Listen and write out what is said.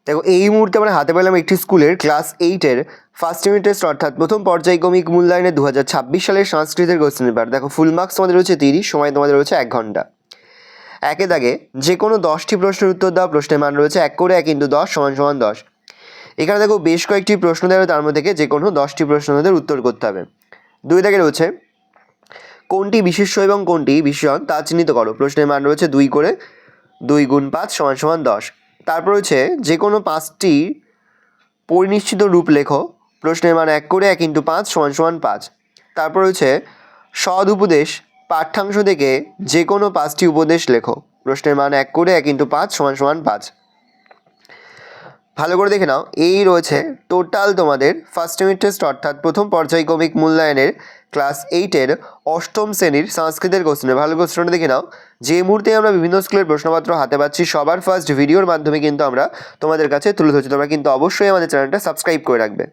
দেখো এই মুহূর্তে আমরা হাতে পেলাম একটি স্কুলের ক্লাস 8-এর ফার্স্ট ইউনিট টেস্ট অর্থাৎ প্রথম পর্যায়ক্রমিক মূল্যায়নে 2026 সালের সংস্কৃতের কোশ্চেন পেপার। দেখো ফুল মার্কস তোমাদের রয়েছে 30, সময় তোমাদের রয়েছে 1 ঘন্টা। একে দাগে যে কোনো 10টি প্রশ্নের উত্তর দাও। প্রশ্নের মান রয়েছে 1 করে 1 × 10 = 10। এখানে দেখো বেশ কয়েকটি প্রশ্ন দেওয়া, তার মধ্যে থেকে যে কোনো 10টি প্রশ্নের উত্তর করতে হবে। 2 দাগে রয়েছে কোনটি বিশেষ্য এবং কোনটি বিশেষণ তা চিহ্নিত করো। প্রশ্নের মান রয়েছে 2 করে 2 × 5 = 10। তারপর রয়েছে যে কোনো 5টি পরিনিশ্চিত রূপ লেখো। প্রশ্নের মান 1 করে 1 × 5 = 5। তারপর রয়েছে সদ উপদেশ পাঠ্যাংশ থেকে যে কোনো 5টি উপদেশ লেখো। প্রশ্নের মান 1 করে 1 × 5 = 5। ভালো করে দেখে নাও, এই রয়েছে টোটাল তোমাদের ফার্স্ট ইউনিট টেস্ট অর্থাৎ প্রথম পর্যায়ক্রমিক মূল্যায়নের ক্লাস 8-এর অষ্টম শ্রেণীর সংস্কৃতের কোশ্চেন। ভালো কোশ্চেনটা দেখে নাও। যে মুহূর্তে আমরা বিভিন্ন স্কুলের প্রশ্নপত্র হাতে পাচ্ছি, সবার ফার্স্ট ভিডিওর মাধ্যমে কিন্তু আমরা তোমাদের কাছে তুলে ধরছি। তোমরা কিন্তু অবশ্যই আমাদের চ্যানেলটা সাবস্ক্রাইব করে রাখবে।